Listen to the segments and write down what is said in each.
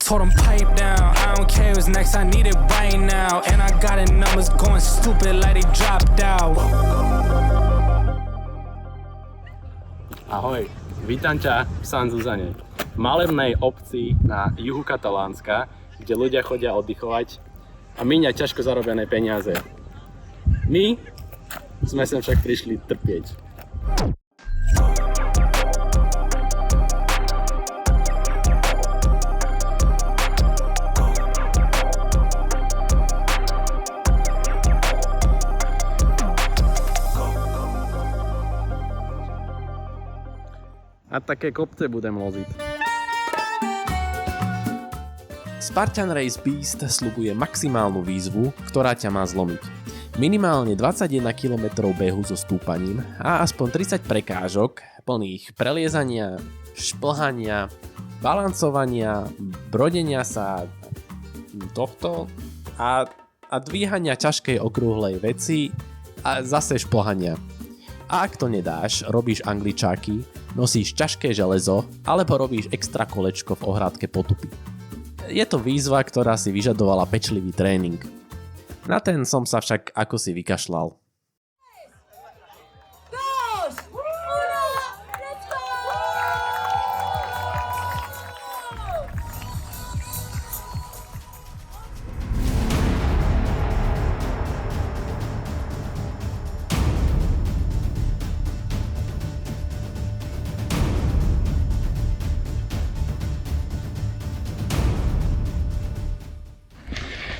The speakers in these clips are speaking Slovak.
told him pipe down. I don't care what's next, I need it right now. And I got it numbers going stupid like they dropped out. Ahoj, vítam ťa v San Zuzane, malebnej obci na juhu Katalánska, kde ľudia chodia oddychovať a míňať ťažko zarobené peniaze. My sme sem však prišli trpieť. A také kopce budem loziť. Spartan Race Beast sľubuje maximálnu výzvu, ktorá ťa má zlomiť. Minimálne 21 km behu so stúpaním a aspoň 30 prekážok plných preliezania, šplhania, balancovania, brodenia sa tohto a dvíhania ťažkej okrúhlej veci a zase šplhania. A ak to nedáš, robíš angličáky, nosíš ťažké železo alebo robíš extra kolečko v ohrádke potupy. Je to výzva, ktorá si vyžadovala pečlivý tréning. Na ten som sa však akosi vykašľal.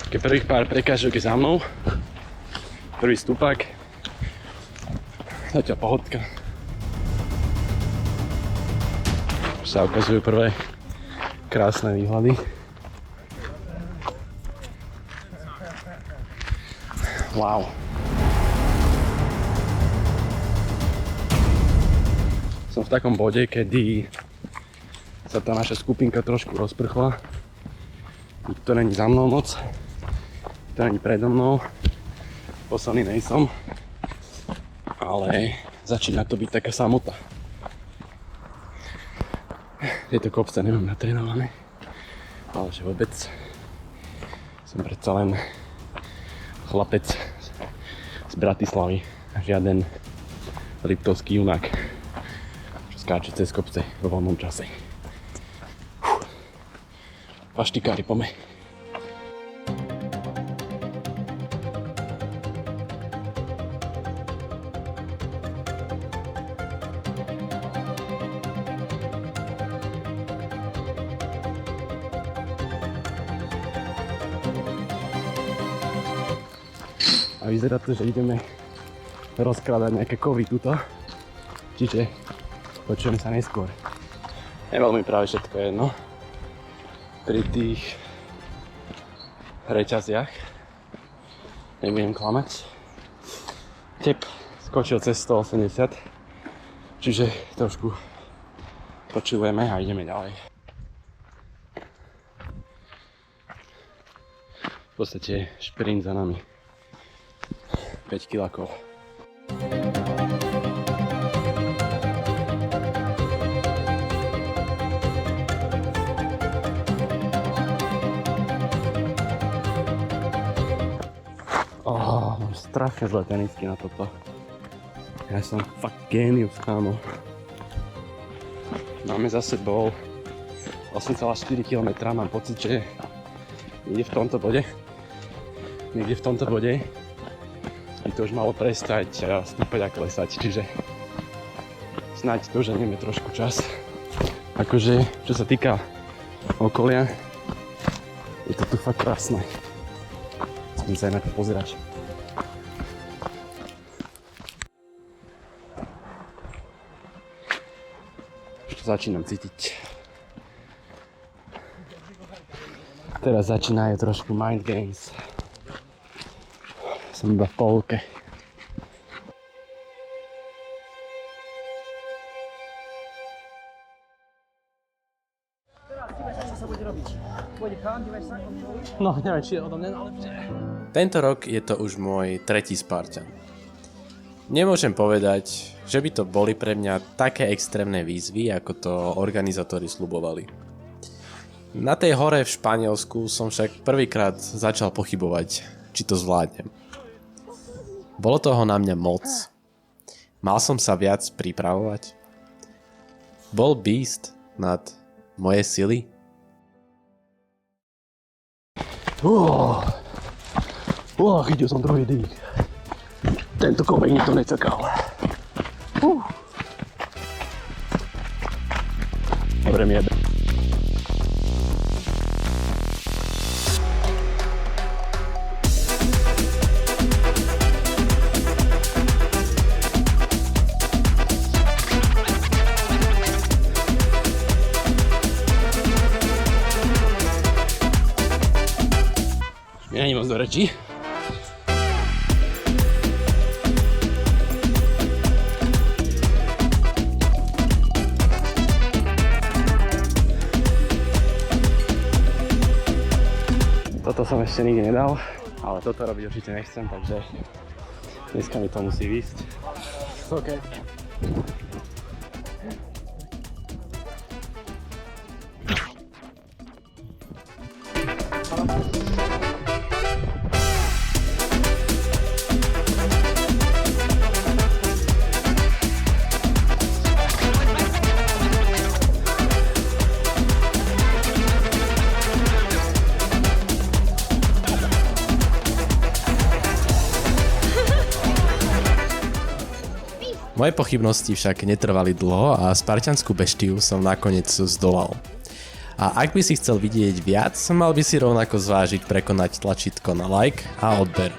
Keď prvých pár prekážok je za mnou, prvý stupak, zatiaľ pohodka. Už sa ukazujú prvé krásne výhľady. Wow. Som v takom bode, kedy sa tá naša skupinka trošku rozprchla. To není za mnou moc. To ani predo mnou, posledný nejsom, ale začína to byť taká samota. Tieto kopce nemám natrénované, ale že vôbec som predsa len chlapec z Bratislavy a žiaden liptovský junák, čo skáče cez kopce vo voľnom čase. Paštikári, poďme. A vyzerá to, že ideme rozkladať nejaké kovy tuto, čiže počujeme sa neskôr. Neveľmi práve všetko jedno pri tých reťaziach, nebudem klamať. Tep skočil cez 180, čiže trošku počujeme a ideme ďalej. V podstate šprint za nami. 5 kilakov. Mám strašne zlé tenisky na toto. Ja som fakt génius, kámo. Máme za sebou 8,4 km, mám pocit, že niekde v tomto bode by to už malo prestať stúpať a klesať, čiže snáď doženieme trošku čas. Akože, čo sa týka okolia, je to tu fakt krásne. Chcem sa aj na to pozerať. Už to začínam cítiť. Teraz začínajú trošku mind games. Som iba v polke. No, neviem, či je odo mňa najlepšie. Tento rok je to už môj tretí Spartan. Nemôžem povedať, že by to boli pre mňa také extrémne výzvy, ako to organizátori sľubovali. Na tej hore v Španielsku som však prvýkrát začal pochybovať, či to zvládnem. Bolo toho na mňa moc. Mal som sa viac pripravovať. Bol Beast nad moje sily? Chytil som druhý dých. Tento kopek nikto necakal. Dobre mi jebe. Mi není moc do rečí. Toto som ešte nikdy nedal, ale toto robiť určite nechcem, takže dneska mi to musí výjsť. OK. Moje pochybnosti však netrvali dlho a spartiansku beštiu som nakoniec zdolal. A ak by si chcel vidieť viac, mal by si rovnako zvážiť prekonať tlačítko na like a odber.